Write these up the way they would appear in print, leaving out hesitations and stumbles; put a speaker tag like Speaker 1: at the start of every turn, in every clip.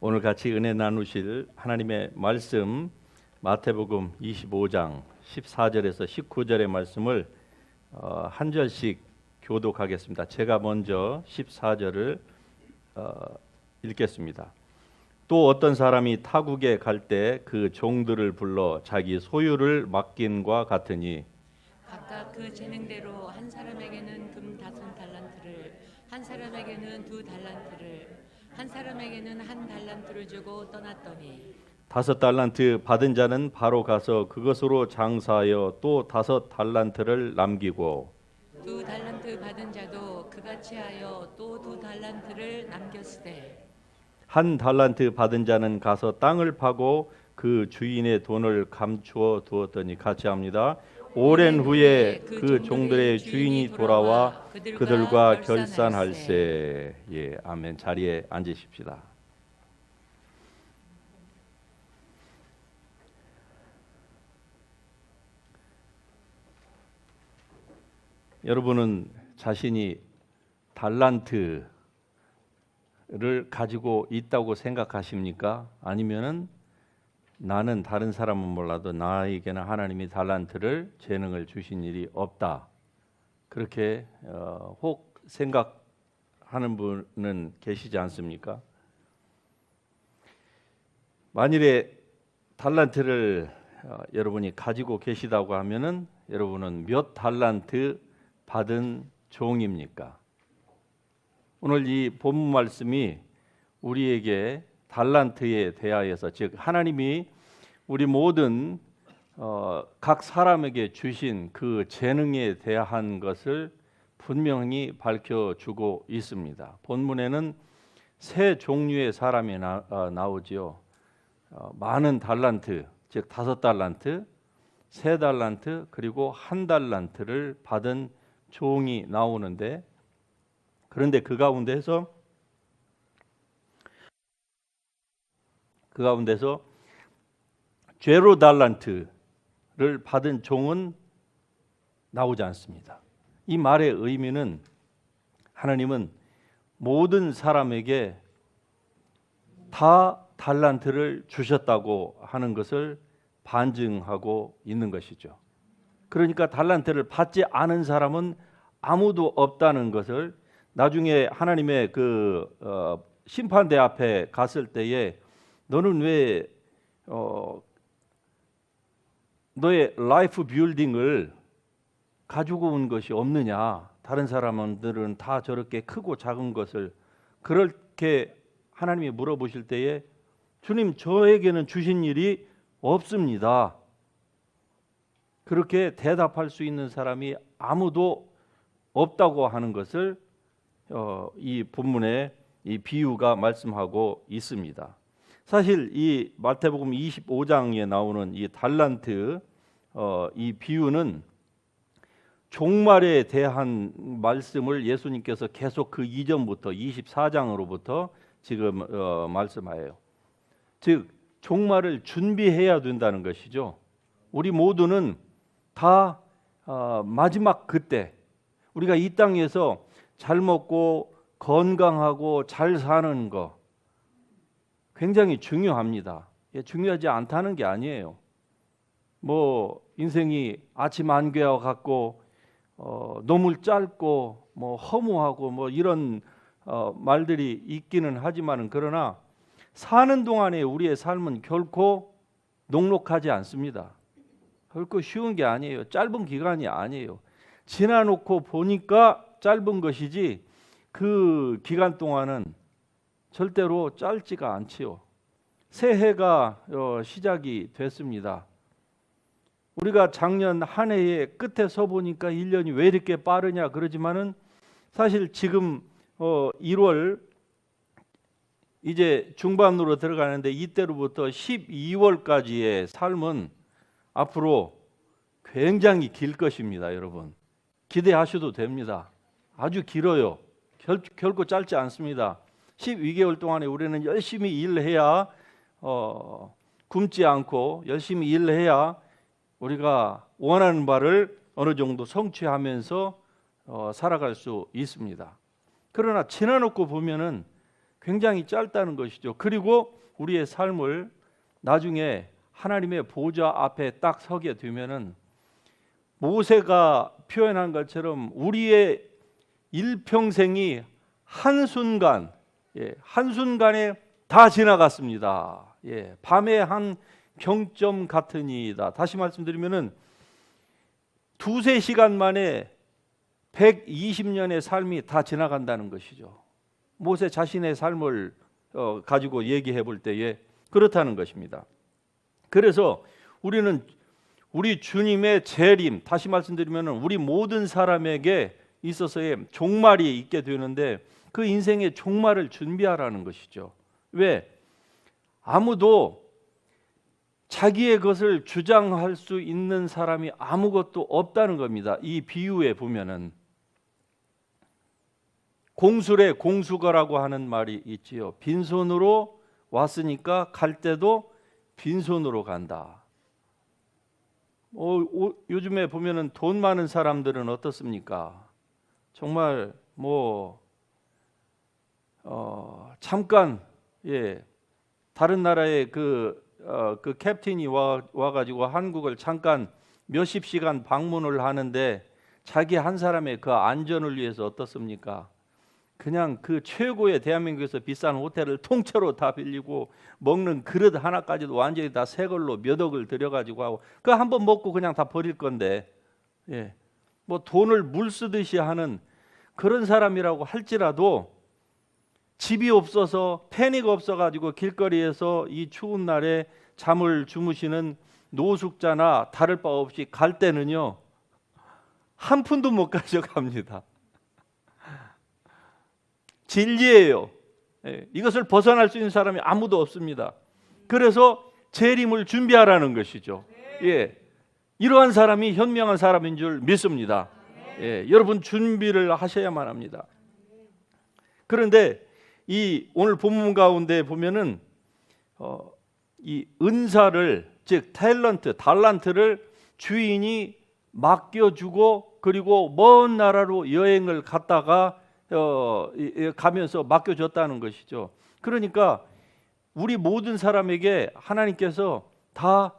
Speaker 1: 오늘 같이 은혜 나누실 하나님의 말씀 마태복음 25장 14절에서 19절의 말씀을 한 절씩 교독하겠습니다. 제가 먼저 14절을 읽겠습니다. 또 어떤 사람이 타국에 갈 때 그 종들을 불러 자기 소유를 맡긴과 같으니
Speaker 2: 각각 그 재능대로 한 사람에게는 금 5달란트를, 한 사람에게는 2달란트를, 한 사람에게는 1달란트를 주고 떠났더니
Speaker 1: 5달란트 받은 자는 바로 가서 그것으로 장사하여 또 5달란트를 남기고
Speaker 2: 2달란트 받은 자도 그같이 하여 또 2달란트를 남겼으되
Speaker 1: 1달란트 받은 자는 가서 땅을 파고 그 주인의 돈을 감추어 두었더니 같이 합니다. 오랜 후에 그 종들의 주인이 돌아와 그들과 결산할세. 예, 아멘. 자리에 앉으십시다. 여러분은 자신이 달란트를 가지고 있다고 생각하십니까? 아니면은 나는 다른 사람은 몰라도 나에게는 하나님이 달란트를 재능을 주신 일이 없다. 그렇게 혹 생각하는 분은 계시지 않습니까? 만일에 달란트를 여러분이 가지고 계시다고 하면은 여러분은 몇 달란트 받은 종입니까? 오늘 이 본문 말씀이 우리에게 달란트에 대하여서, 즉 하나님이 우리 모든 각 사람에게 주신 그 재능에 대한 것을 분명히 밝혀주고 있습니다. 본문에는 세 종류의 사람이 나오지요. 많은 달란트, 즉 5달란트, 3달란트, 그리고 1달란트를 받은 종이 나오는데, 그런데 그 가운데서 제로 달란트를 받은 종은 나오지 않습니다. 이 말의 의미는 하나님은 모든 사람에게 다 달란트를 주셨다고 하는 것을 반증하고 있는 것이죠. 그러니까 달란트를 받지 않은 사람은 아무도 없다는 것을 나중에 하나님의 그 심판대 앞에 갔을 때에 너는 왜 너의 라이프 빌딩을 가지고 온 것이 없느냐? 다른 사람들은 다 저렇게 크고 작은 것을 그렇게 하나님이 물어보실 때에 주님, 저에게는 주신 일이 없습니다. 그렇게 대답할 수 있는 사람이 아무도 없다고 하는 것을 이 본문의 이 비유가 말씀하고 있습니다. 사실 이 마태복음 25장에 나오는 이 달란트 이 비유는 종말에 대한 말씀을 예수님께서 계속 그 이전부터 24장으로부터 지금 말씀하여요. 즉 종말을 준비해야 된다는 것이죠. 우리 모두는 다 마지막 그때 우리가 이 땅에서 잘 먹고 건강하고 잘 사는 거 굉장히 중요합니다. 중요하지 않다는 게 아니에요. 뭐 인생이 아침 안개와 같고 너무 짧고 뭐 허무하고 뭐 이런 말들이 있기는 하지만은 그러나 사는 동안에 우리의 삶은 결코 녹록하지 않습니다. 결코 쉬운 게 아니에요. 짧은 기간이 아니에요. 지나놓고 보니까 짧은 것이지 그 기간 동안은 절대로 짧지가 않지요. 새해가 시작이 됐습니다. 우리가 작년 한 해의 끝에 서 보니까 1년이 왜 이렇게 빠르냐 그러지만은 사실 지금 1월 이제 중반으로 들어가는데 이때로부터 12월까지의 삶은 앞으로 굉장히 길 것입니다, 여러분. 기대하셔도 됩니다. 아주 길어요. 결코 짧지 않습니다. 12개월 동안에 우리는 열심히 일해야 굶지 않고 열심히 일해야 우리가 원하는 바를 어느 정도 성취하면서 살아갈 수 있습니다. 그러나 지나놓고 보면은 굉장히 짧다는 것이죠. 그리고 우리의 삶을 나중에 하나님의 보좌 앞에 딱 서게 되면은 모세가 표현한 것처럼 우리의 일평생이 한순간, 한순간에 다 지나갔습니다. 밤의 한 경점 같으니이다. 다시 말씀드리면은 두세 시간 만에 120년의 삶이 다 지나간다는 것이죠. 모세 자신의 삶을 가지고 얘기해 볼 때에 그렇다는 것입니다. 그래서 우리는 우리 주님의 재림, 다시 말씀드리면 우리 모든 사람에게 있어서의 종말이 있게 되는데 그 인생의 종말을 준비하라는 것이죠. 왜? 아무도 자기의 것을 주장할 수 있는 사람이 아무것도 없다는 겁니다. 이 비유에 보면은 공술의 공수거라고 하는 말이 있지요. 빈손으로 왔으니까 갈 때도 빈손으로 간다. 요즘에 보면은 돈 많은 사람들은 어떻습니까? 정말 잠깐 다른 나라의 그 캡틴이 와가지고 한국을 잠깐 몇십 시간 방문을 하는데 자기 한 사람의 그 안전을 위해서 어떻습니까? 그냥 그 최고의 대한민국에서 비싼 호텔을 통째로 다 빌리고 먹는 그릇 하나까지도 완전히 다 새 걸로 몇 억을 들여가지고 하고 그 한 번 먹고 그냥 다 버릴 건데 뭐 돈을 물 쓰듯이 하는 그런 사람이라고 할지라도 집이 없어서 패닉 없어가지고 길거리에서 이 추운 날에 잠을 주무시는 노숙자나 다를 바 없이 갈 때는요 한 푼도 못 가져갑니다. 진리예요. 이것을 벗어날 수 있는 사람이 아무도 없습니다. 그래서 재림을 준비하라는 것이죠. 이러한 사람이 현명한 사람인 줄 믿습니다. 여러분 준비를 하셔야만 합니다. 그런데 이 오늘 본문 가운데 보면은 이 은사를 즉 달란트를 주인이 맡겨주고 그리고 먼 나라로 여행을 갔다가 가면서 맡겨줬다는 것이죠. 그러니까 우리 모든 사람에게 하나님께서 다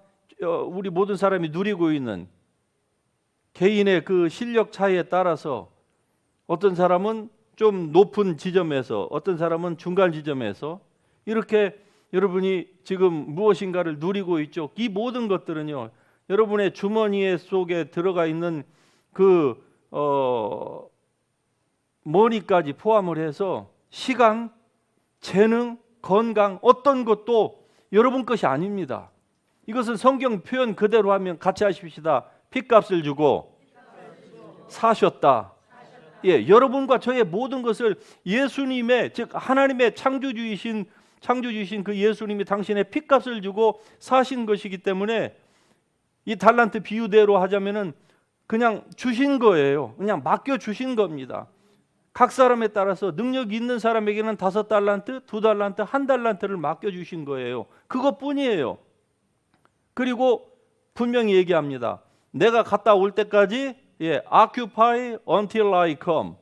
Speaker 1: 우리 모든 사람이 누리고 있는 개인의 그 실력 차이에 따라서 어떤 사람은 좀 높은 지점에서 어떤 사람은 중간 지점에서 이렇게 여러분이 지금 무엇인가를 누리고 있죠. 이 모든 것들은요 여러분의 주머니 속에 들어가 있는 그 머니까지 포함을 해서 시간, 재능, 건강 어떤 것도 여러분 것이 아닙니다. 이것은 성경 표현 그대로 하면 같이 하십시다. 핏값을 주고 사셨다. 여러분과 저의 모든 것을 예수님의 즉 하나님의 창조주이신 그 예수님이 당신의 핏값을 주고 사신 것이기 때문에 이 달란트 비유대로 하자면은 그냥 주신 거예요. 그냥 맡겨 주신 겁니다. 각 사람에 따라서 능력 있는 사람에게는 5달란트, 2달란트, 1달란트를 맡겨주신 거예요. 그것뿐이에요. 그리고 분명히 얘기합니다. 내가 갔다 올 때까지 occupy until I come.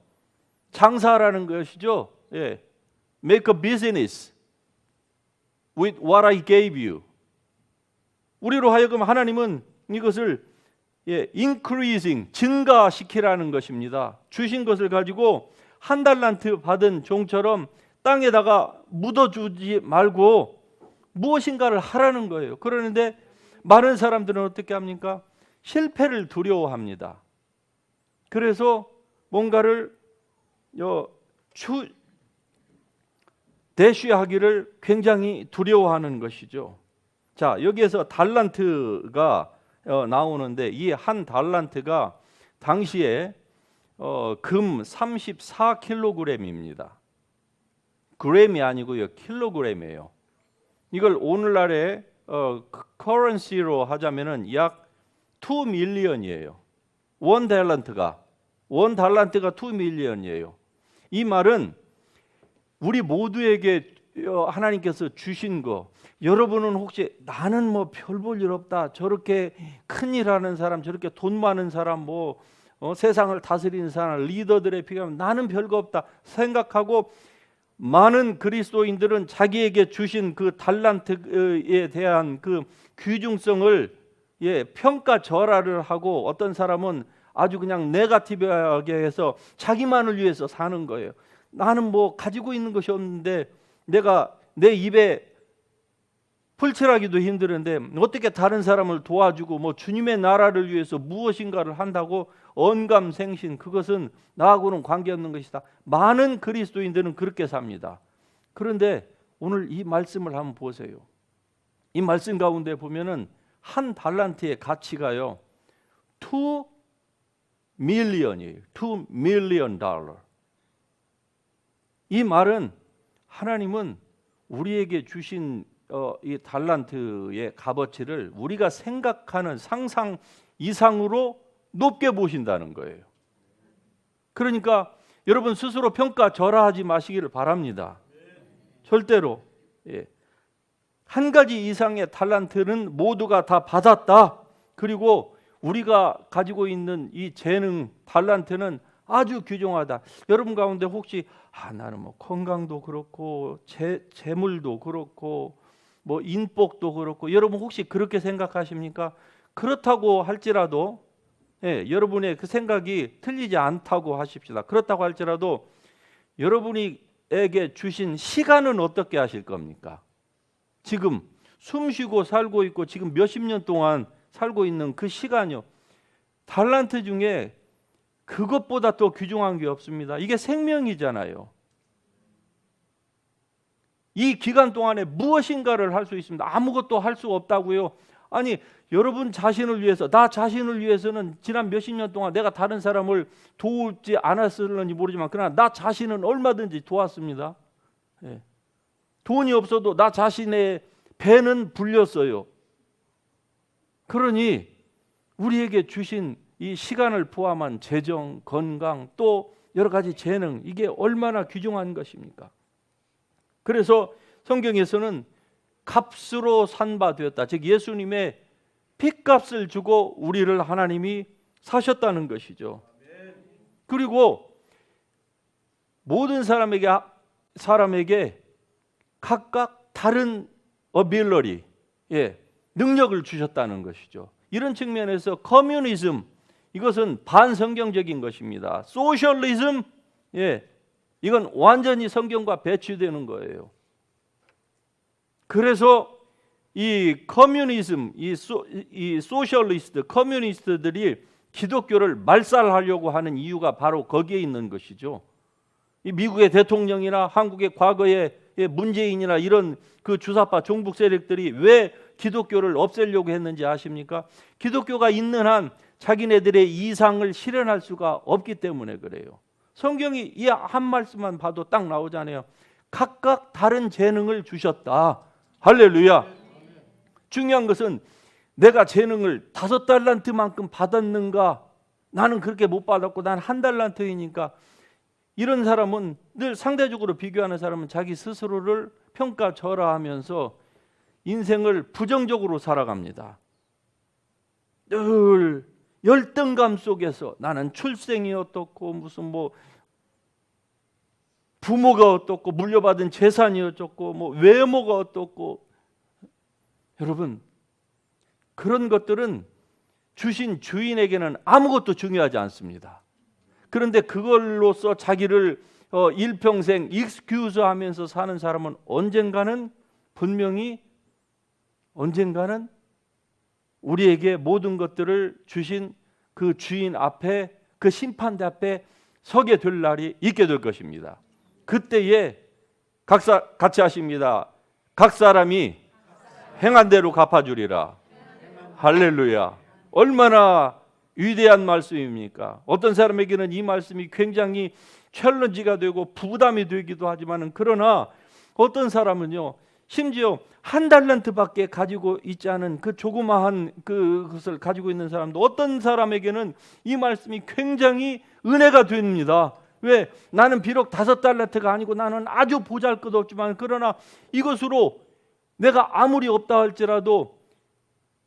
Speaker 1: 장사라는 것이죠. Make a business with what I gave you. 우리로 하여금 하나님은 이것을 increasing, 증가시키라는 것입니다. 주신 것을 가지고 1달란트 받은 종처럼 땅에다가 묻어주지 말고 무엇인가를 하라는 거예요. 그러는데 많은 사람들은 어떻게 합니까? 실패를 두려워합니다. 그래서 뭔가를 대쉬하기를 굉장히 두려워하는 것이죠. 자, 여기에서 달란트가 나오는데 이 한 달란트가 당시에 금 34kg입니다. 그램이 아니고요, 킬로그램이에요. 이걸 오늘날의 커런시로 하자면은 약 2 밀리언이에요. 원 달란트가 2 밀리언이에요. 이 말은 우리 모두에게 하나님께서 주신 거. 여러분은 혹시 나는 뭐 별 볼 일 없다. 저렇게 큰일 하는 사람, 저렇게 돈 많은 사람, 세상을 다스리는 사람, 리더들의 비교하면 나는 별거 없다 생각하고 많은 그리스도인들은 자기에게 주신 그 달란트에 대한 그 귀중성을 평가절하를 하고, 어떤 사람은 아주 그냥 네거티브하게 해서 자기만을 위해서 사는 거예요. 나는 뭐 가지고 있는 것이 없는데, 내가 내 입에 풀칠하기도 힘드는데 어떻게 다른 사람을 도와주고 뭐 주님의 나라를 위해서 무엇인가를 한다고 언감생신, 그것은 나하고는 관계없는 것이다. 많은 그리스도인들은 그렇게 삽니다. 그런데 오늘 이 말씀을 한번 보세요. 이 말씀 가운데 보면은 한 달란트의 가치가요 2 million이에요. 2 million 달러. 이 말은 하나님은 우리에게 주신 이 달란트의 값어치를 우리가 생각하는 상상 이상으로 높게 보신다는 거예요. 그러니까 여러분 스스로 평가절하하지 마시기를 바랍니다. 절대로. 한 가지 이상의 달란트는 모두가 다 받았다. 그리고 우리가 가지고 있는 이 재능, 달란트는 아주 귀중하다. 여러분 가운데 혹시 나는 뭐 건강도 그렇고 재물도 그렇고 뭐 인복도 그렇고, 여러분 혹시 그렇게 생각하십니까? 그렇다고 할지라도 여러분의 그 생각이 틀리지 않다고 하십시다. 그렇다고 할지라도 여러분에게 주신 시간은 어떻게 하실 겁니까? 지금 숨 쉬고 살고 있고 지금 몇십 년 동안 살고 있는 그 시간이요, 달란트 중에 그것보다 더 귀중한 게 없습니다. 이게 생명이잖아요. 이 기간 동안에 무엇인가를 할 수 있습니다. 아무것도 할 수 없다고요? 아니, 여러분 자신을 위해서, 나 자신을 위해서는 지난 몇십 년 동안 내가 다른 사람을 도우지 않았을는지 모르지만 그러나 나 자신은 얼마든지 도왔습니다. 돈이 없어도 나 자신의 배는 불렸어요. 그러니 우리에게 주신 이 시간을 포함한 재정, 건강, 또 여러 가지 재능, 이게 얼마나 귀중한 것입니까? 그래서 성경에서는 값으로 산 바 되었다. 즉 예수님의 핏값을 주고 우리를 하나님이 사셨다는 것이죠. 그리고 모든 사람에게 각각 다른 어빌러리, 능력을 주셨다는 것이죠. 이런 측면에서 커뮤니즘, 이것은 반성경적인 것입니다. 소셜리즘, 이건 완전히 성경과 배치되는 거예요. 그래서 이 커뮤니즘, 이 소셜리스트, 커뮤니스트들이 기독교를 말살하려고 하는 이유가 바로 거기에 있는 것이죠. 이 미국의 대통령이나 한국의 과거의 문재인이나 이런 그 주사파 종북 세력들이 왜 기독교를 없애려고 했는지 아십니까? 기독교가 있는 한 자기네들의 이상을 실현할 수가 없기 때문에 그래요. 성경이 이 한 말씀만 봐도 딱 나오잖아요. 각각 다른 재능을 주셨다. 할렐루야. 중요한 것은 내가 재능을 5달란트만큼 받았는가? 나는 그렇게 못 받았고 난 1달란트이니까. 이런 사람은, 늘 상대적으로 비교하는 사람은 자기 스스로를 평가절하하면서 인생을 부정적으로 살아갑니다. 늘 열등감 속에서 나는 출생이 어떻고 무슨 뭐 부모가 어떻고 물려받은 재산이 어떻고 뭐 외모가 어떻고. 여러분, 그런 것들은 주신 주인에게는 아무것도 중요하지 않습니다. 그런데 그걸로써 자기를 일평생 익스큐즈 하면서 사는 사람은 언젠가는 우리에게 모든 것들을 주신 그 주인 앞에, 그 심판대 앞에 서게 될 날이 있게 될 것입니다. 그때에 같이 하십니다. 각 사람이 행한 대로 갚아주리라. 할렐루야. 얼마나 위대한 말씀입니까? 어떤 사람에게는 이 말씀이 굉장히 챌린지가 되고 부담이 되기도 하지만, 그러나 어떤 사람은요, 심지어 1달란트밖에 가지고 있지 않은 그 조그마한 그것을 가지고 있는 사람도, 어떤 사람에게는 이 말씀이 굉장히 은혜가 됩니다. 왜? 나는 비록 5달란트가 아니고 나는 아주 보잘것없지만, 그러나 이것으로 내가 아무리 없다 할지라도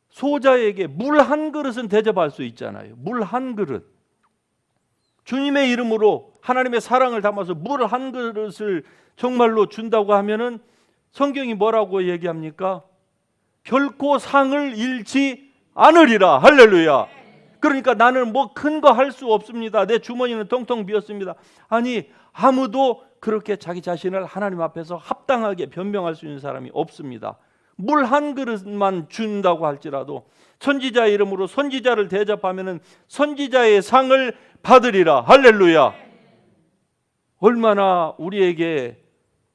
Speaker 1: 소자에게 물 한 그릇은 대접할 수 있잖아요. 물 한 그릇. 주님의 이름으로 하나님의 사랑을 담아서 물 한 그릇을 정말로 준다고 하면은 성경이 뭐라고 얘기합니까? 결코 상을 잃지 않으리라. 할렐루야. 그러니까 나는 뭐 큰 거 할 수 없습니다. 내 주머니는 텅텅 비었습니다. 아니, 아무도 그렇게 자기 자신을 하나님 앞에서 합당하게 변명할 수 있는 사람이 없습니다. 물 한 그릇만 준다고 할지라도 선지자의 이름으로 선지자를 대접하면은 선지자의 상을 받으리라. 할렐루야. 얼마나 우리에게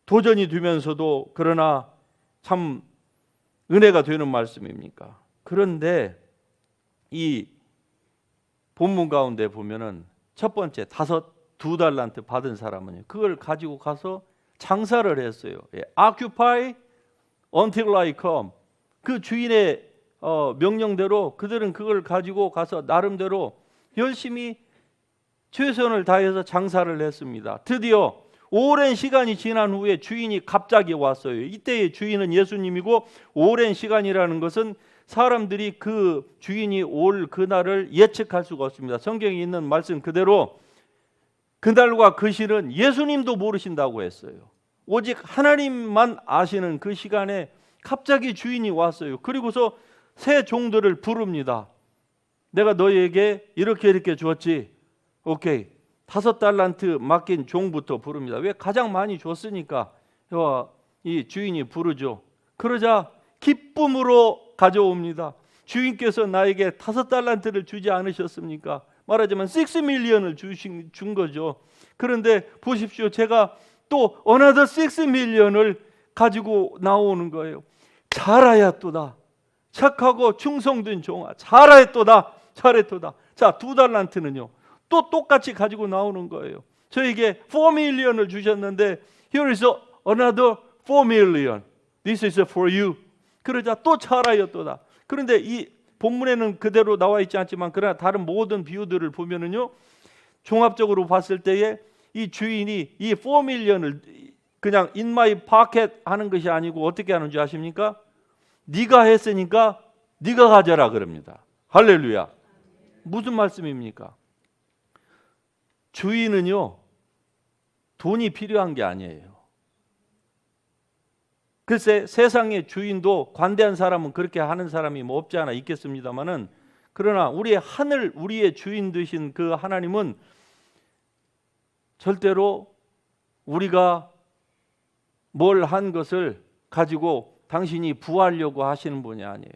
Speaker 1: 도전이 되면서도 그러나 참 은혜가 되는 말씀입니까? 그런데 이 본문 가운데 보면은 첫 번째 2달란트 받은 사람은 그걸 가지고 가서 장사를 했어요. Occupy until I come. 그 주인의 명령대로 그들은 그걸 가지고 가서 나름대로 열심히 최선을 다해서 장사를 했습니다. 드디어 오랜 시간이 지난 후에 주인이 갑자기 왔어요. 이때의 주인은 예수님이고 오랜 시간이라는 것은 사람들이 그 주인이 올 그날을 예측할 수가 없습니다. 성경에 있는 말씀 그대로 그날과 그 시는 예수님도 모르신다고 했어요. 오직 하나님만 아시는 그 시간에 갑자기 주인이 왔어요. 그리고서 새 종들을 부릅니다. 내가 너희에게 이렇게 주었지. 오케이. 5달란트 맡긴 종부터 부릅니다. 왜? 가장 많이 줬으니까 이 주인이 부르죠. 그러자 기쁨으로 가져옵니다. 주인께서 나에게 5달란트를 주지 않으셨습니까? 말하자면 6밀리언을 준 거죠. 그런데 보십시오. 제가 또 another 6밀리언을 가지고 나오는 거예요. 잘하였도다. 착하고 충성된 종아. 잘하였도다. 자, 2달란트는요. 또 똑같이 가지고 나오는 거예요. 저에게 4밀리언을 주셨는데 here is another 4밀리언. This is for you. 그러자 또 잘하였도다. 그런데 이 본문에는 그대로 나와 있지 않지만 그러나 다른 모든 비유들을 보면은요. 종합적으로 봤을 때에 이 주인이 이 4밀리언을 그냥 in my pocket 하는 것이 아니고 어떻게 하는 줄 아십니까? 네가 했으니까 네가 가져라 그럽니다. 할렐루야. 무슨 말씀입니까? 주인은요, 돈이 필요한 게 아니에요. 글쎄 세상의 주인도 관대한 사람은 그렇게 하는 사람이 뭐 없지 않아 있겠습니다만은 그러나 우리의 하늘, 우리의 주인 되신 그 하나님은 절대로 우리가 뭘 한 것을 가지고 당신이 부하려고 하시는 분이 아니에요.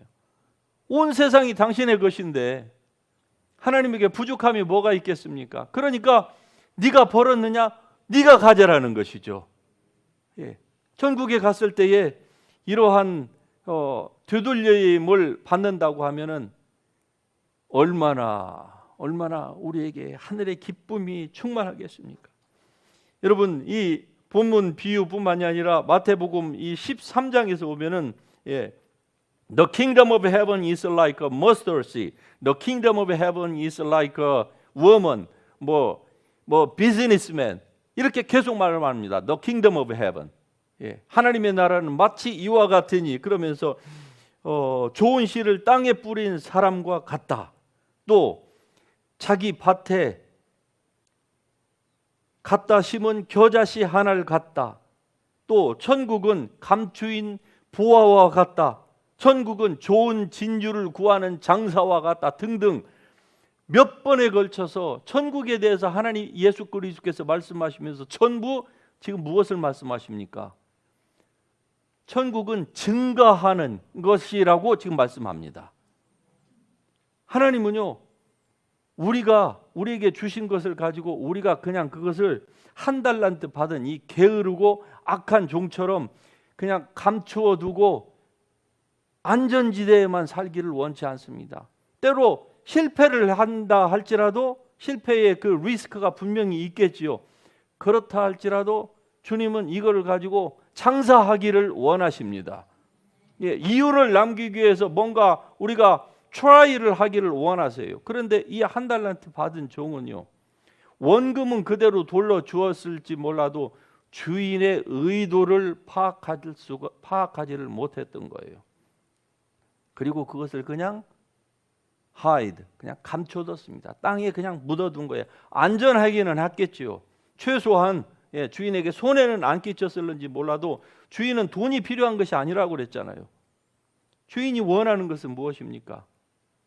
Speaker 1: 온 세상이 당신의 것인데 하나님에게 부족함이 뭐가 있겠습니까? 그러니까 네가 벌었느냐? 네가 가져라는 것이죠. 예. 천국에 갔을 때에 이러한 되돌림을 받는다고 하면은 얼마나 우리에게 하늘의 기쁨이 충만하겠습니까? 여러분 이 본문 비유뿐만이 아니라 마태복음 이 13장에서 보면은 The kingdom of heaven is like a mustard seed. The kingdom of heaven is like a woman. 뭐 businessman. 이렇게 계속 말을 합니다. The kingdom of heaven. 하나님의 나라는 마치 이와 같으니 그러면서 좋은 씨를 땅에 뿌린 사람과 같다. 또 자기 밭에 갖다 심은 겨자씨 하나를 같다. 또 천국은 감추인 보화와 같다. 천국은 좋은 진주를 구하는 장사와 같다 등등 몇 번에 걸쳐서 천국에 대해서 하나님 예수 그리스도께서 말씀하시면서 전부 지금 무엇을 말씀하십니까? 천국은 증가하는 것이라고 지금 말씀합니다. 하나님은요, 우리에게 주신 것을 가지고 우리가 그냥 그것을 1달란트 받은 이 게으르고 악한 종처럼 그냥 감추어 두고 안전지대에만 살기를 원치 않습니다. 때로 실패를 한다 할지라도 실패의 그 리스크가 분명히 있겠지요. 그렇다 할지라도 주님은 이거를 가지고 장사하기를 원하십니다. 이유를 남기기 위해서 뭔가 우리가 트라이를 하기를 원하세요. 그런데 이 1달란트 받은 종은요, 원금은 그대로 돌려 주었을지 몰라도 주인의 의도를 파악하지를 못했던 거예요. 그리고 그것을 그냥 hide, 그냥 감춰뒀습니다. 땅에 그냥 묻어둔 거예요. 안전하기는 했겠지요. 최소한 주인에게 손해는 안 끼쳤을는지 몰라도 주인은 돈이 필요한 것이 아니라고 그랬잖아요. 주인이 원하는 것은 무엇입니까?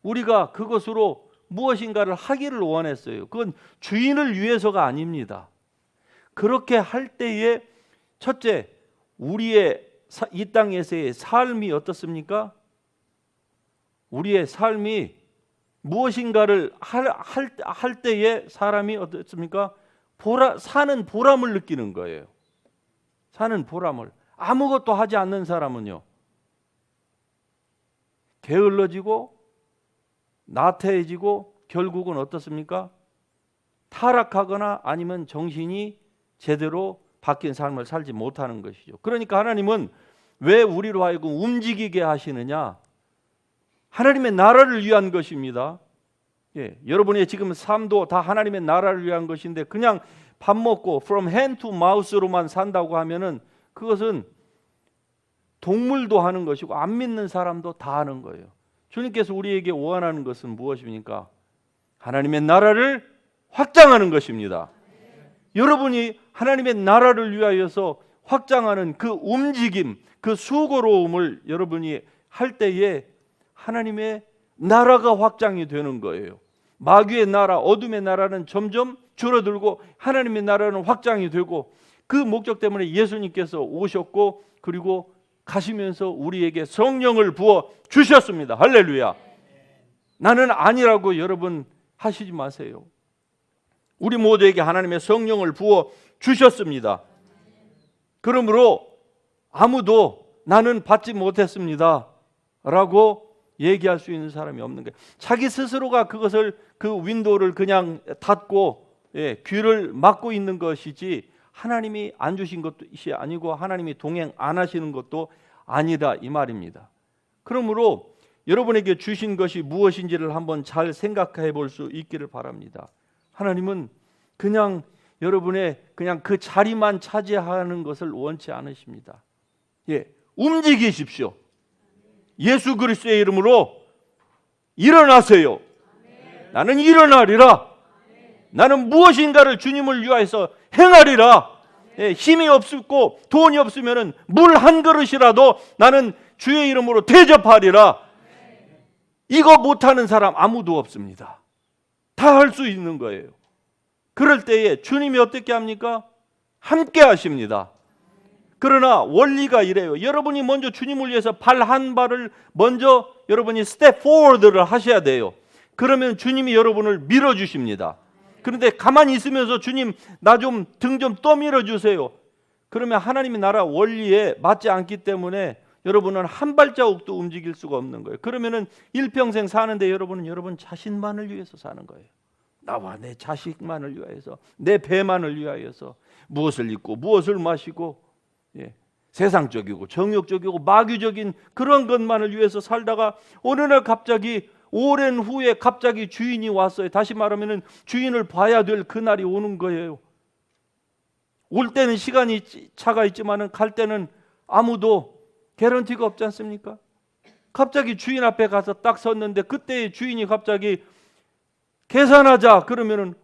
Speaker 1: 우리가 그것으로 무엇인가를 하기를 원했어요. 그건 주인을 위해서가 아닙니다. 그렇게 할 때에 첫째, 우리의 이 땅에서의 삶이 어떻습니까? 우리의 삶이 무엇인가를 할 때에 사람이 어떻습니까? 사는 보람을 느끼는 거예요. 사는 보람을. 아무것도 하지 않는 사람은요, 게을러지고 나태해지고 결국은 어떻습니까? 타락하거나 아니면 정신이 제대로 바뀐 삶을 살지 못하는 것이죠. 그러니까 하나님은 왜 우리로 하여금 움직이게 하시느냐? 하나님의 나라를 위한 것입니다. 여러분의 지금 삶도 다 하나님의 나라를 위한 것인데 그냥 밥 먹고 from hand to mouth로만 산다고 하면은 그것은 동물도 하는 것이고 안 믿는 사람도 다 하는 거예요. 주님께서 우리에게 원하는 것은 무엇입니까? 하나님의 나라를 확장하는 것입니다. 여러분이 하나님의 나라를 위하여서 확장하는 그 움직임, 그 수고로움을 여러분이 할 때에 하나님의 나라가 확장이 되는 거예요. 마귀의 나라, 어둠의 나라는 점점 줄어들고 하나님의 나라는 확장이 되고 그 목적 때문에 예수님께서 오셨고 그리고 가시면서 우리에게 성령을 부어 주셨습니다. 할렐루야. 나는 아니라고 여러분 하시지 마세요. 우리 모두에게 하나님의 성령을 부어 주셨습니다. 그러므로 아무도 나는 받지 못했습니다 라고 얘기할 수 있는 사람이 없는 거예요. 자기 스스로가 그것을 그 윈도우를 그냥 닫고 귀를 막고 있는 것이지 하나님이 안 주신 것이 아니고 하나님이 동행 안 하시는 것도 아니다 이 말입니다. 그러므로 여러분에게 주신 것이 무엇인지를 한번 잘 생각해 볼 수 있기를 바랍니다. 하나님은 그냥 여러분의 그냥 그 자리만 차지하는 것을 원치 않으십니다. 움직이십시오. 예수 그리스도의 이름으로 일어나세요. 나는 일어나리라. 나는 무엇인가를 주님을 위하여서 행하리라. 힘이 없고 돈이 없으면 물 한 그릇이라도 나는 주의 이름으로 대접하리라. 이거 못하는 사람 아무도 없습니다. 다 할 수 있는 거예요. 그럴 때에 주님이 어떻게 합니까? 함께 하십니다. 그러나 원리가 이래요. 여러분이 먼저 주님을 위해서 발 한 발을 먼저 여러분이 스텝 포워드를 하셔야 돼요. 그러면 주님이 여러분을 밀어주십니다. 그런데 가만히 있으면서 주님 나 좀 등 좀 떠밀어 주세요. 그러면 하나님의 나라 원리에 맞지 않기 때문에 여러분은 한 발자국도 움직일 수가 없는 거예요. 그러면은 일평생 사는데 여러분은 여러분 자신만을 위해서 사는 거예요. 나와 내 자식만을 위하여서, 내 배만을 위하여서 무엇을 입고 무엇을 마시고 세상적이고 정욕적이고 마귀적인 그런 것만을 위해서 살다가 어느 날 갑자기 오랜 후에 갑자기 주인이 왔어요. 다시 말하면 주인을 봐야 될 그날이 오는 거예요. 올 때는 시간이 차가 있지만 갈 때는 아무도 개런티가 없지 않습니까? 갑자기 주인 앞에 가서 딱 섰는데 그때 주인이 갑자기 계산하자 그러면은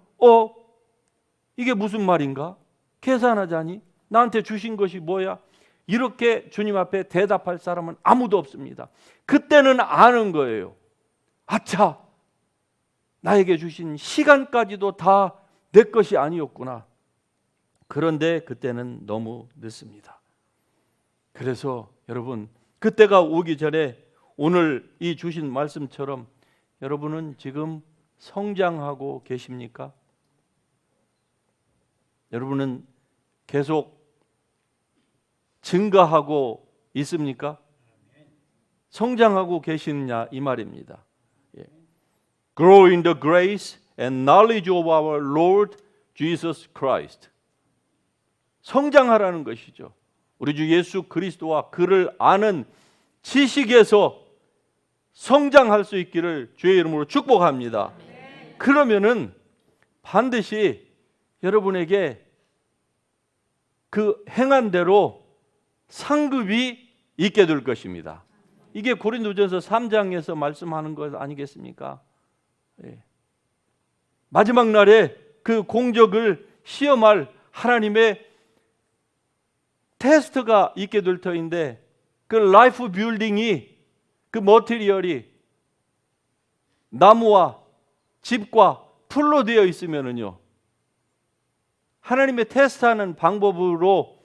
Speaker 1: 이게 무슨 말인가? 계산하자니? 나한테 주신 것이 뭐야? 이렇게 주님 앞에 대답할 사람은 아무도 없습니다. 그때는 아는 거예요. 아차, 나에게 주신 시간까지도 다 내 것이 아니었구나. 그런데 그때는 너무 늦습니다. 그래서 여러분 그때가 오기 전에 오늘 이 주신 말씀처럼 여러분은 지금 성장하고 계십니까? 여러분은 계속 증가하고 있습니까? 성장하고 계시느냐 이 말입니다. Grow in the grace and knowledge of our Lord Jesus Christ. 성장하라는 것이죠. 우리 주 예수 그리스도와 그를 아는 지식에서 성장할 수 있기를 주의 이름으로 축복합니다. 그러면은 반드시 여러분에게 그 행한 대로 상급이 있게 될 것입니다. 이게 고린도전서 3장에서 말씀하는 것 아니겠습니까? 예. 마지막 날에 그 공적을 시험할 하나님의 테스트가 있게 될 터인데, 그 라이프 빌딩이, 그 머티리얼이 나무와 집과 풀로 되어 있으면은요, 하나님의 테스트하는 방법으로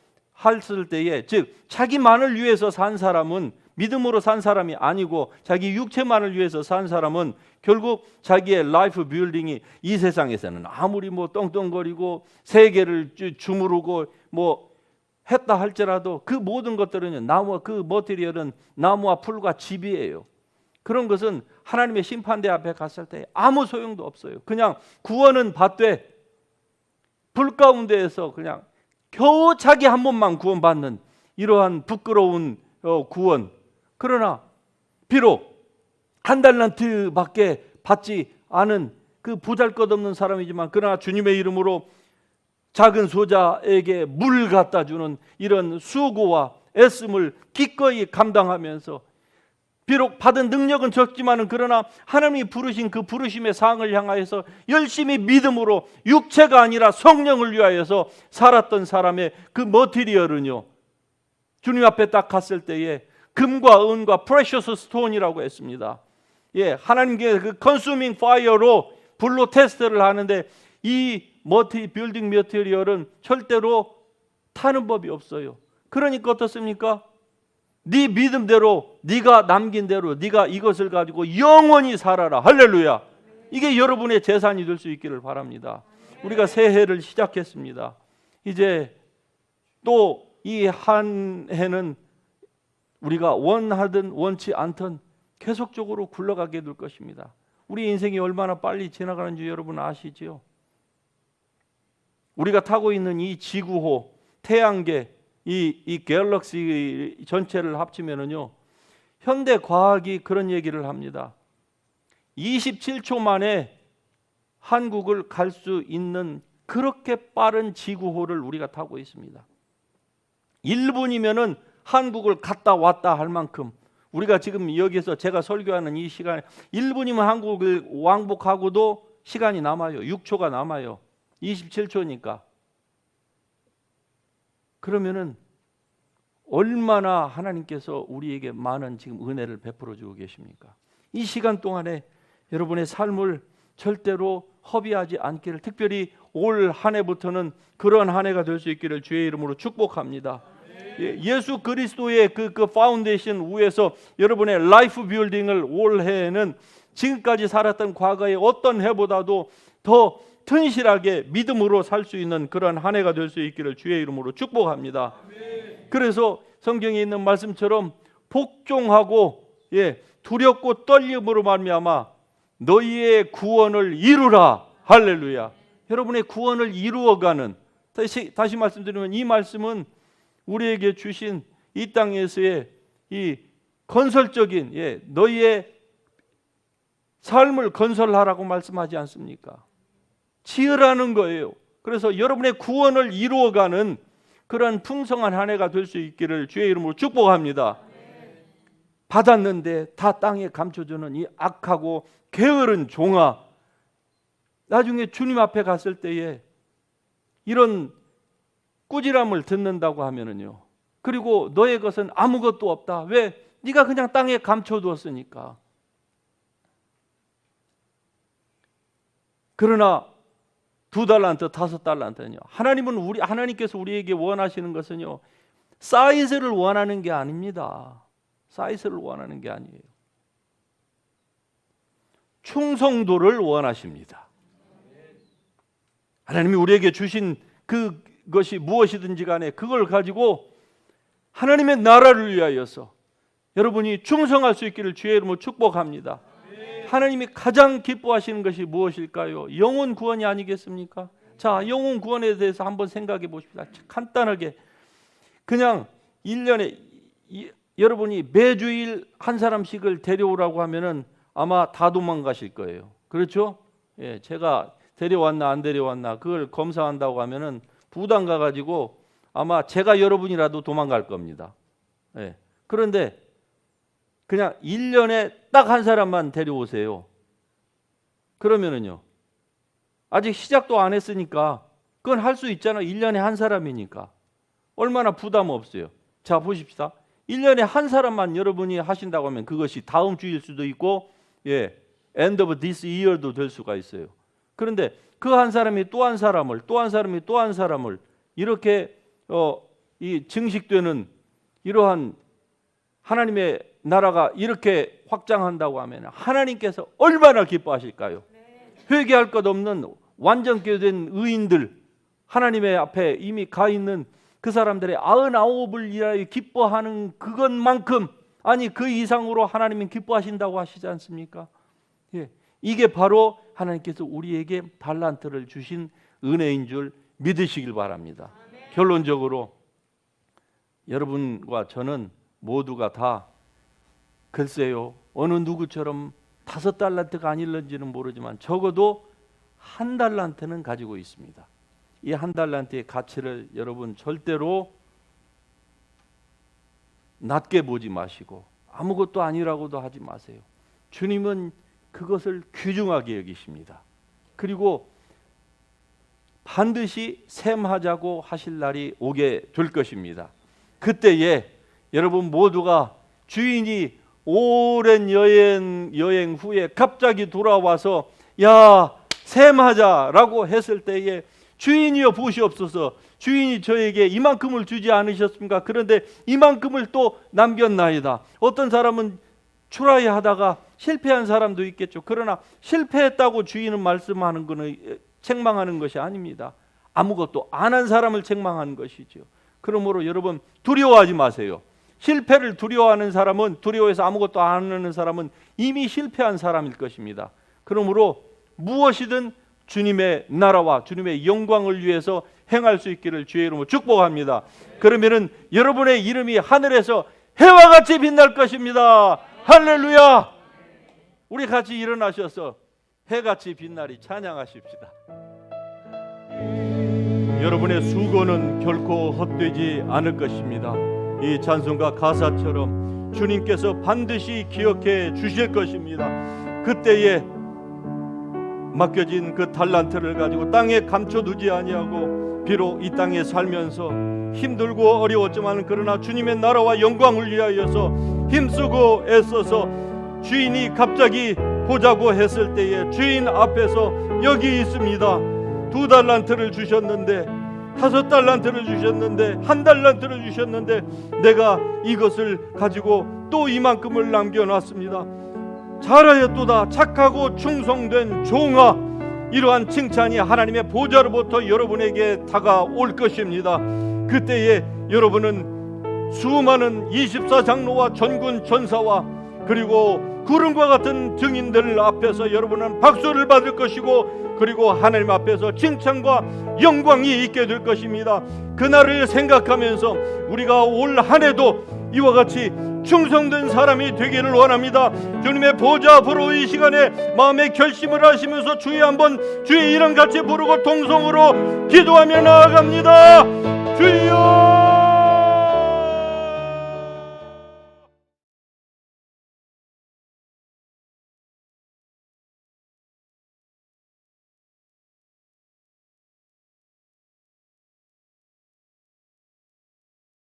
Speaker 1: 했을 때에, 즉 자기만을 위해서 산 사람은, 믿음으로 산 사람이 아니고 자기 육체만을 위해서 산 사람은 결국 자기의 라이프 빌딩이 이 세상에서는 아무리 뭐 떵떵거리고 세계를 주무르고 뭐 했다 할지라도 그 모든 것들은요, 나무와 그 머티리얼은 나무와 풀과 집이에요. 그런 것은 하나님의 심판대 앞에 갔을 때 아무 소용도 없어요. 그냥 구원은 받되 불 가운데에서 그냥 겨우 자기 한 몸만 구원받는 이러한 부끄러운 구원. 그러나 비록 한 달란트밖에 받지 않은 그 보잘것없는 사람이지만, 그러나 주님의 이름으로 작은 소자에게 물 갖다 주는 이런 수고와 애씀을 기꺼이 감당하면서, 비록 받은 능력은 적지만은 그러나 하나님이 부르신 그 부르심의 상을 향하여서 열심히 믿음으로 육체가 아니라 성령을 위하여서 살았던 사람의 그 머티리얼은요, 주님 앞에 딱 갔을 때에 금과 은과 프레셔스 스톤이라고 했습니다. 예, 하나님께 그 컨슈밍 파이어로 불로 테스트를 하는데, 이 빌딩 머티리얼은 절대로 타는 법이 없어요. 그러니까 어떻습니까? 네 믿음대로, 네가 남긴 대로 네가 이것을 가지고 영원히 살아라. 할렐루야. 이게 여러분의 재산이 될 수 있기를 바랍니다. 우리가 새해를 시작했습니다. 이제 또 이 한 해는 우리가 원하든 원치 않든 계속적으로 굴러가게 될 것입니다. 우리 인생이 얼마나 빨리 지나가는지 여러분 아시지요? 우리가 타고 있는 이 지구호, 태양계, 이 갤럭시 전체를 합치면은요, 현대 과학이 그런 얘기를 합니다. 27초 만에 한국을 갈 수 있는 그렇게 빠른 지구호를 우리가 타고 있습니다. 1분이면은 한국을 갔다 왔다 할 만큼, 우리가 지금 여기서 제가 설교하는 이 시간에 1분이면 한국을 왕복하고도 시간이 남아요. 6초가 남아요. 27초니까. 그러면은 얼마나 하나님께서 우리에게 많은 지금 은혜를 베풀어 주고 계십니까? 이 시간 동안에 여러분의 삶을 절대로 허비하지 않기를, 특별히 올 한 해부터는 그런 한 해가 될 수 있기를 주의 이름으로 축복합니다. 예수 그리스도의 그 파운데이션 위에서 여러분의 라이프 빌딩을 올 해에는 지금까지 살았던 과거의 어떤 해보다도 더 튼실하게 믿음으로 살 수 있는 그런 한 해가 될 수 있기를 주의 이름으로 축복합니다. 그래서 성경에 있는 말씀처럼 복종하고 두렵고 떨림으로 말미암아 너희의 구원을 이루라. 할렐루야. 여러분의 구원을 이루어가는, 다시 말씀드리면 이 말씀은 우리에게 주신 이 땅에서의 이 건설적인 너희의 삶을 건설하라고 말씀하지 않습니까? 지으라는 거예요. 그래서 여러분의 구원을 이루어가는 그런 풍성한 한 해가 될 수 있기를 주의 이름으로 축복합니다. 받았는데 다 땅에 감춰주는 이 악하고 게으른 종아, 나중에 주님 앞에 갔을 때에 이런 꾸지람을 듣는다고 하면은요, 그리고 너의 것은 아무것도 없다. 왜? 네가 그냥 땅에 감춰두었으니까. 그러나 2달란트, 5달란트는요, 하나님께서 우리에게 원하시는 것은요, 사이즈를 원하는 게 아닙니다. 사이즈를 원하는 게 아니에요. 충성도를 원하십니다. 하나님이 우리에게 주신 그것이 무엇이든지 간에 그걸 가지고 하나님의 나라를 위하여서 여러분이 충성할 수 있기를 주의 이름으로 축복합니다. 하나님이 가장 기뻐하시는 것이 무엇일까요? 영혼 구원이 아니겠습니까? 자, 영혼 구원에 대해서 한번 생각해 보십시다. 간단하게 그냥 1년에 여러분이 매주일 한 사람씩을 데려오라고 하면은 아마 다 도망가실 거예요. 그렇죠? 예, 제가 데려왔나 안 데려왔나 그걸 검사한다고 하면은 부담 가가지고 아마 제가 여러분이라도 도망갈 겁니다. 예. 그런데 그냥 1년에 딱 한 사람만 데려오세요. 그러면은요, 아직 시작도 안 했으니까 그건 할 수 있잖아. 1년에 한 사람이니까. 얼마나 부담 없어요. 자, 보십시다. 1년에 한 사람만 여러분이 하신다고 하면 그것이 다음 주일 수도 있고, end of this year도 될 수가 있어요. 그런데 그 한 사람이 또 한 사람을, 또 한 사람이 또 한 사람을 이렇게 이 증식되는 이러한 하나님의 나라가 이렇게 확장한다고 하면 하나님께서 얼마나 기뻐하실까요? 회개할 것 없는 완전케 된 의인들, 하나님의 앞에 이미 가 있는 그 사람들의 99을 위하여 기뻐하는 그것만큼, 아니 그 이상으로 하나님은 기뻐하신다고 하시지 않습니까? 이게 바로 하나님께서 우리에게 달란트를 주신 은혜인 줄 믿으시길 바랍니다. 결론적으로 여러분과 저는 모두가 다 글쎄요, 어느 누구처럼 5달란트가 아닐런지는 모르지만 적어도 1달란트는 가지고 있습니다. 이 1달란트의 가치를 여러분 절대로 낮게 보지 마시고 아무것도 아니라고도 하지 마세요. 주님은 그것을 귀중하게 여기십니다. 그리고 반드시 셈하자고 하실 날이 오게 될 것입니다. 그때에 여러분 모두가 주인이 오랜 여행 후에 갑자기 돌아와서 야, 셈하자라고 했을 때에 주인이여 보시옵소서, 주인이 저에게 이만큼을 주지 않으셨습니까? 그런데 이만큼을 또 남겼나이다. 어떤 사람은 트라이 하다가 실패한 사람도 있겠죠. 그러나 실패했다고 주인은 말씀하는 것은 책망하는 것이 아닙니다. 아무것도 안 한 사람을 책망하는 것이죠. 그러므로 여러분 두려워하지 마세요. 실패를 두려워하는 사람은, 두려워해서 아무것도 안 하는 사람은 이미 실패한 사람일 것입니다. 그러므로 무엇이든 주님의 나라와 주님의 영광을 위해서 행할 수 있기를 주의 이름으로 축복합니다. 그러면은 여러분의 이름이 하늘에서 해와 같이 빛날 것입니다. 할렐루야! 우리 같이 일어나셔서 해같이 빛나리 찬양하십시다. 여러분의 수고는 결코 헛되지 않을 것입니다. 이 찬송가 가사처럼 주님께서 반드시 기억해 주실 것입니다. 그때에 맡겨진 그 달란트를 가지고 땅에 감춰두지 아니하고 비록 이 땅에 살면서 힘들고 어려웠지만 그러나 주님의 나라와 영광을 위하여서 힘쓰고 애써서 주인이 갑자기 보자고 했을 때에 주인 앞에서 여기 있습니다. 2달란트를 주셨는데, 5달란트를 주셨는데, 1달란트를 주셨는데 내가 이것을 가지고 또 이만큼을 남겨놨습니다. 잘하였도다 착하고 충성된 종아, 이러한 칭찬이 하나님의 보좌로부터 여러분에게 다가올 것입니다. 그때에 여러분은 수많은 24장로와 전군 전사와 그리고 구름과 같은 증인들 앞에서 여러분은 박수를 받을 것이고, 그리고 하나님 앞에서 칭찬과 영광이 있게 될 것입니다. 그날을 생각하면서 우리가 올 한 해도 이와 같이 충성된 사람이 되기를 원합니다. 주님의 보좌 앞으로 이 시간에 마음의 결심을 하시면서 주의 한번 주의 이름 같이 부르고 동성으로 기도하며 나아갑니다. 주여!